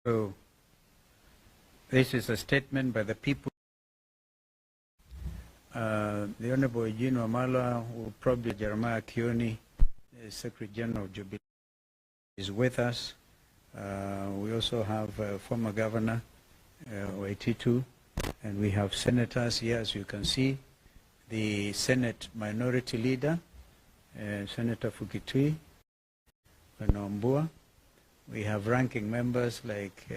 So this is a statement by the people. The Honorable Eugene Wamalwa, who probably Jeremiah Kioni, the Secretary General of Jubilee, is with us. We also have former Governor Waititu, and we have senators here, as you can see. The Senate Minority Leader, Senator Fukitui, Nombua. We have ranking members like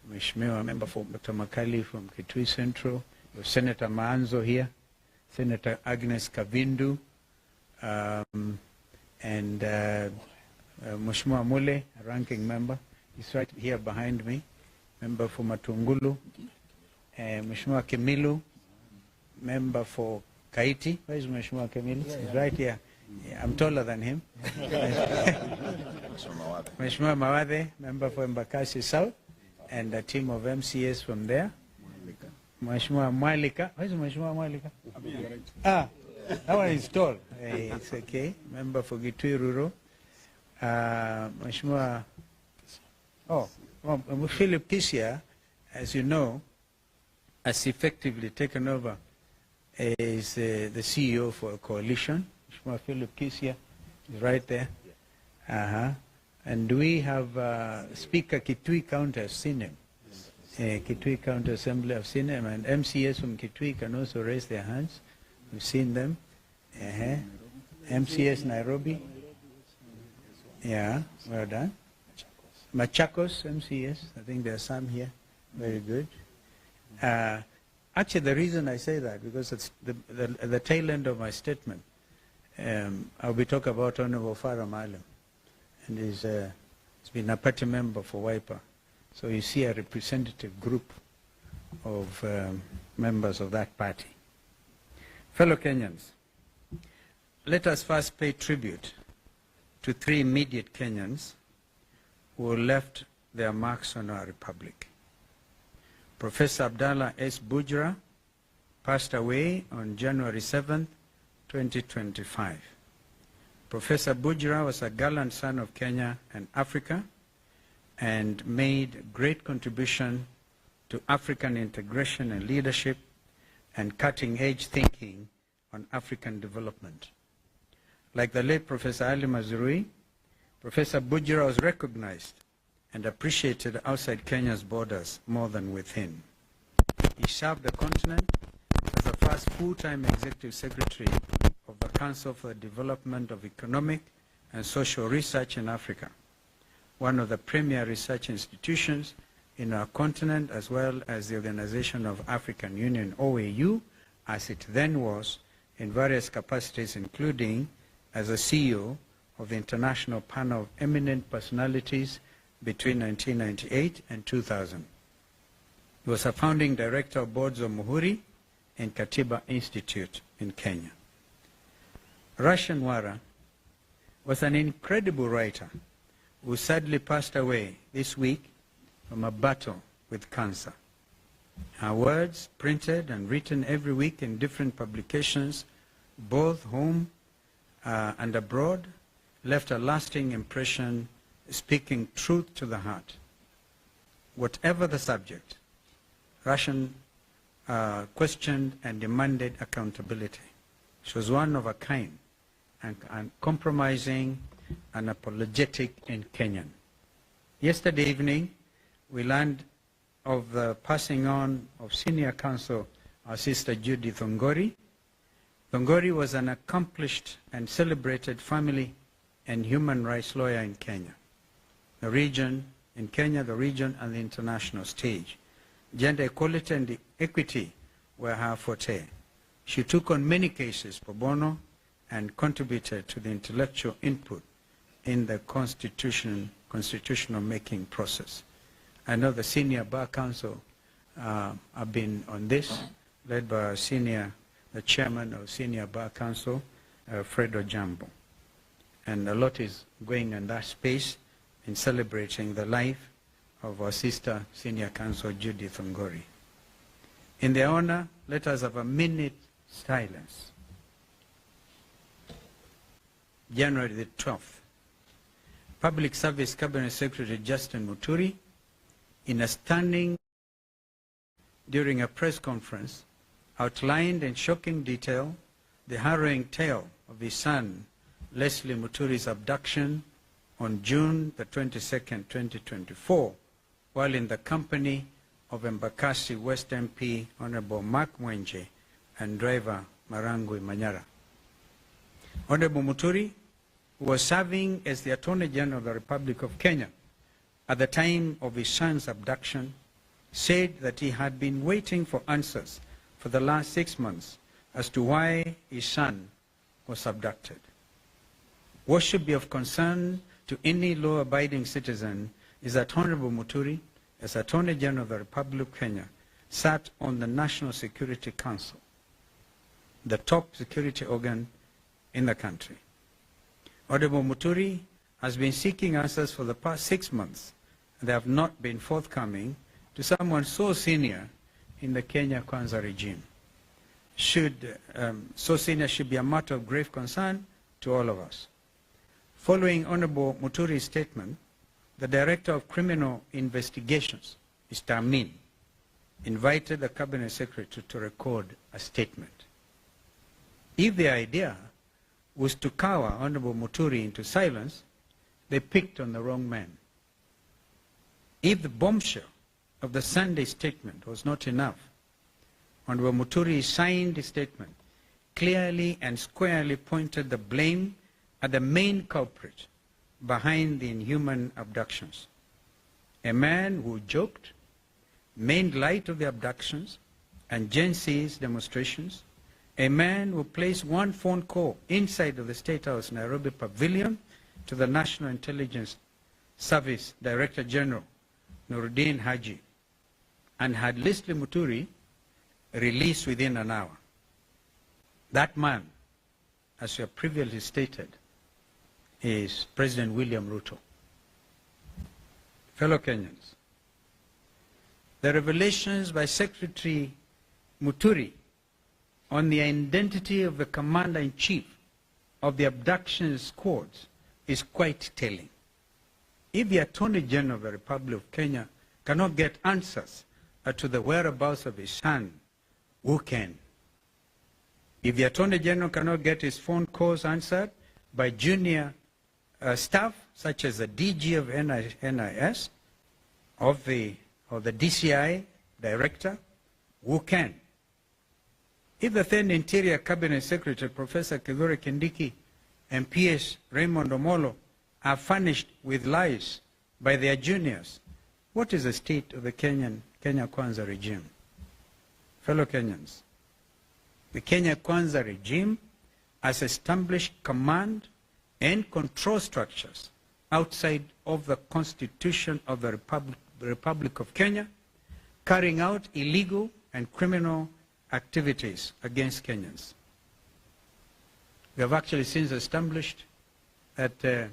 Mheshimiwa Member for Dr. Makali from Kitui Central. We have Senator Maanzo here, Senator Agnes Kavindu, and Mheshimiwa Mule, a ranking member. He's right here behind me, member for Matungulu. Mheshimiwa Kemilu, member for Kaiti. Where is Mheshimiwa Kemilu? He's right here. Yeah, I'm taller than him. Mheshimiwa Mawade, member for Embakasi South, and a team of MCAs from there. Mheshimiwa Mwalika. Where is Mheshimiwa Mwalika? Ah, that one is tall. It's okay. Member for Gitui Rural. Mheshimiwa, Philip Kisia, as you know, has effectively taken over as the CEO for a coalition. Mheshimiwa Philip Kisia is right there. And we have Speaker Kitui County, I've seen him. Kitui County Assembly, I've seen him. And MCAs from Kitui can also raise their hands. We've seen them. MCAs Nairobi. Yeah, well done. Machakos MCAs, I think there are some here. Very good. Actually, the reason I say that, because it's the tail end of my statement. I'll be talking about Honorable Farah Malam, and he's been a party member for WIPA. So you see a representative group of members of that party. Fellow Kenyans, let us first pay tribute to three immediate Kenyans who left their marks on our republic. Professor Abdallah S. Bujra passed away on January 7th, 2025. Professor Bujra was a gallant son of Kenya and Africa and made great contribution to African integration and leadership and cutting-edge thinking on African development. Like the late Professor Ali Mazrui, Professor Bujra was recognized and appreciated outside Kenya's borders more than within. He served the continent as the first full-time executive secretary of the Council for the Development of Economic and Social Research in Africa, one of the premier research institutions in our continent, as well as the Organization of African Union, OAU, as it then was, in various capacities, including as a CEO of the International Panel of Eminent Personalities between 1998 and 2000. He was a founding director of boards of Muhuri and Katiba Institute in Kenya. Russian Wara was an incredible writer who sadly passed away this week from a battle with cancer. Her words, printed and written every week in different publications, both home and abroad, left a lasting impression, speaking truth to the heart. Whatever the subject, Russian questioned and demanded accountability. She was one of a kind, and compromising and apologetic in Kenyan. Yesterday evening, we learned of the passing on of senior counsel, our sister Judith Ongori. Ongori was an accomplished and celebrated family and human rights lawyer in Kenya. The region, in Kenya, the region and the international stage. Gender equality and equity were her forte. She took on many cases pro bono and contributed to the intellectual input in the constitutional making process. I know the senior bar council have been on this, led by the chairman of senior bar council, Fred Ojambo. And a lot is going in that space in celebrating the life of our sister senior counsel Judith Ongori. In their honor, let us have a minute silence. January the 12th, Public Service Cabinet Secretary Justin Muturi in a stunning during a press conference, outlined in shocking detail the harrowing tale of his son, Leslie Muturi's abduction on June the 22nd, 2024, while in the company of Embakasi West MP Honorable Mark Mwenje and driver Marangui Manyara. Honorable Muturi, who was serving as the Attorney General of the Republic of Kenya at the time of his son's abduction, said that he had been waiting for answers for the last 6 months as to why his son was abducted. What should be of concern to any law-abiding citizen is that Honorable Muturi, as Attorney General of the Republic of Kenya, sat on the National Security Council, the top security organ in the country. Honorable Muturi has been seeking answers for the past 6 months, and they have not been forthcoming to someone so senior in the Kenya Kwanza regime. So senior should be a matter of grave concern to all of us. Following Honorable Muturi's statement, the Director of Criminal Investigations, Mr. Amin, invited the Cabinet Secretary to record a statement. If the idea was to cower Honorable Muturi into silence, they picked on the wrong man. If the bombshell of the Sunday statement was not enough, Honorable Muturi's signed statement clearly and squarely pointed the blame at the main culprit behind the inhuman abductions. A man who joked, made light of the abductions and Gen Z's demonstrations, a man who placed one phone call inside of the State House Nairobi Pavilion to the National Intelligence Service Director General, Nuruddin Haji, and had Leslie Muturi released within an hour. That man, as you have previously stated, is President William Ruto. Fellow Kenyans, the revelations by Secretary Muturi on the identity of the Commander-in-Chief of the abduction squads is quite telling. If the Attorney General of the Republic of Kenya cannot get answers to the whereabouts of his son, who can? If the Attorney General cannot get his phone calls answered by junior staff, such as the DG of NIS, of the DCI Director, who can? If the then Interior Cabinet Secretary, Professor Kithure Kindiki, and PS Raymond Omolo are furnished with lies by their juniors, what is the state of the Kenya Kwanza regime? Fellow Kenyans, the Kenya Kwanza regime has established command and control structures outside of the Constitution of the Republic of Kenya, carrying out illegal and criminal activities against Kenyans. We have actually since established that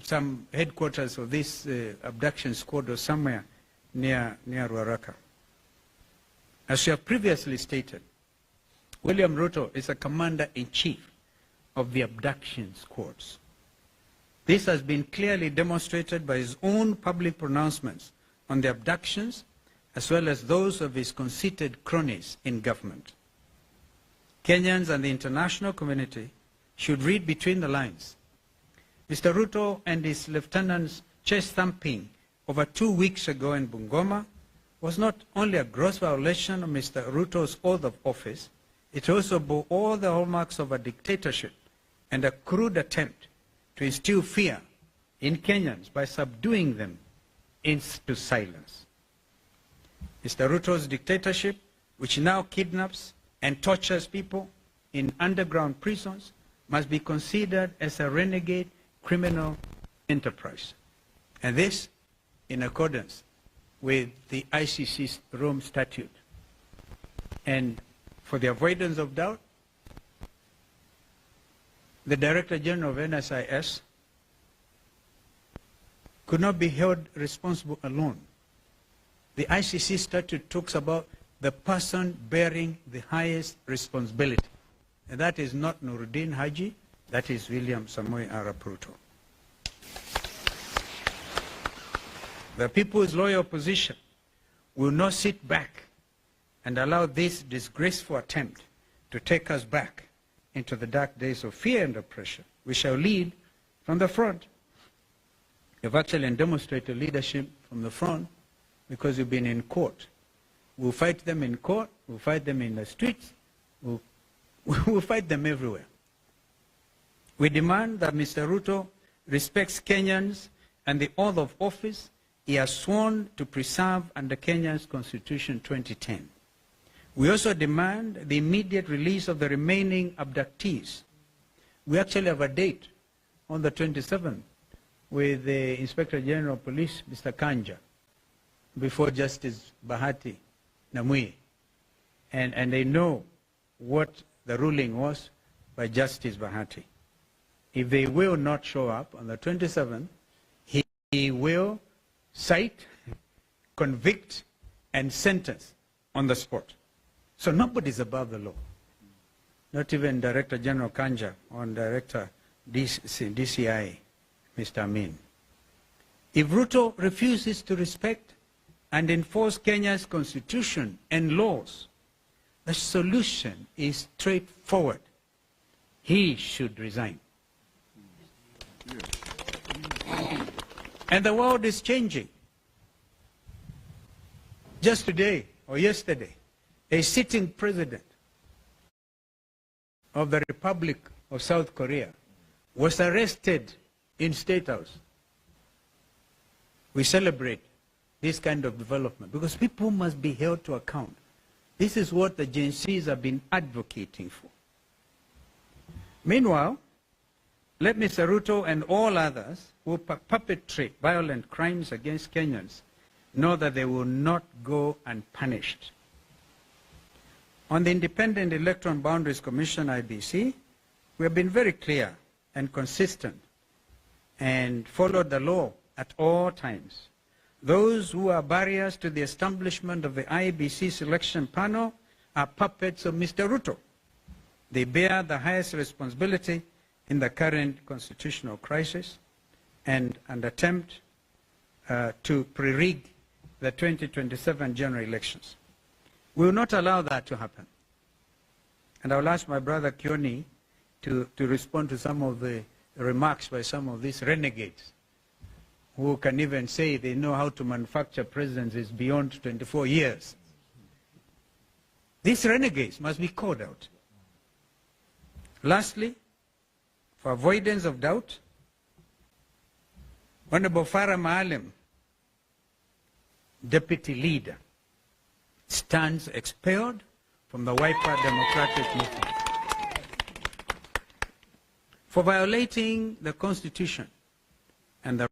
some headquarters of this abduction squad was somewhere near Ruaraka. As you have previously stated, William Ruto is a commander-in-chief of the abduction squads. This has been clearly demonstrated by his own public pronouncements on the abductions, as well as those of his conceited cronies in government. Kenyans and the international community should read between the lines. Mr. Ruto and his lieutenants' chest thumping over 2 weeks ago in Bungoma was not only a gross violation of Mr. Ruto's oath of office, it also bore all the hallmarks of a dictatorship and a crude attempt to instill fear in Kenyans by subduing them into silence. Mr. Ruto's dictatorship, which now kidnaps and tortures people in underground prisons, must be considered as a renegade criminal enterprise. And this in accordance with the ICC's Rome Statute. And for the avoidance of doubt, the Director General of NSIS could not be held responsible alone. The ICC statute talks about the person bearing the highest responsibility. And that is not Nuruddin Haji, that is William Samoei Arap Ruto. the People's Loyal Opposition will not sit back and allow this disgraceful attempt to take us back into the dark days of fear and oppression. We shall lead from the front. You've actually demonstrated leadership from the front because you've been in court. We'll fight them in court, we'll fight them in the streets, we'll fight them everywhere. We demand that Mr. Ruto respects Kenyans and the oath of office he has sworn to preserve under Kenya's Constitution 2010. We also demand the immediate release of the remaining abductees. We actually have a date on the 27th with the Inspector General of Police, Mr. Kanja, before Justice Bahati Namui. And they know what the ruling was by Justice Bahati. If they will not show up on the 27th, he will cite, convict, and sentence on the spot. So nobody's above the law. Not even Director General Kanja or Director DCI, Mr. Amin. If Ruto refuses to respect and enforce Kenya's constitution and laws, the solution is straightforward. He should resign. And the world is changing. Just today or yesterday, a sitting president of the Republic of South Korea was arrested in State House. We celebrate this kind of development because people must be held to account. This is what the Gen Zs have been advocating for. Meanwhile, let Mr. Ruto and all others who perpetrate violent crimes against Kenyans know that they will not go unpunished. On the Independent Electoral Boundaries Commission, IBC, we have been very clear and consistent and followed the law at all times. Those who are barriers to the establishment of the IBC selection panel are puppets of Mr. Ruto. They bear the highest responsibility in the current constitutional crisis and an attempt to pre-rig the 2027 general elections. We will not allow that to happen. And I will ask my brother Kioni to respond to some of the remarks by some of these renegades who can even say they know how to manufacture presidencies beyond 24 years. These renegades must be called out. Lastly, for avoidance of doubt, Honorable Farah Maalim, Deputy Leader, stands expelled from the Wiper Democratic Movement for violating the Constitution and the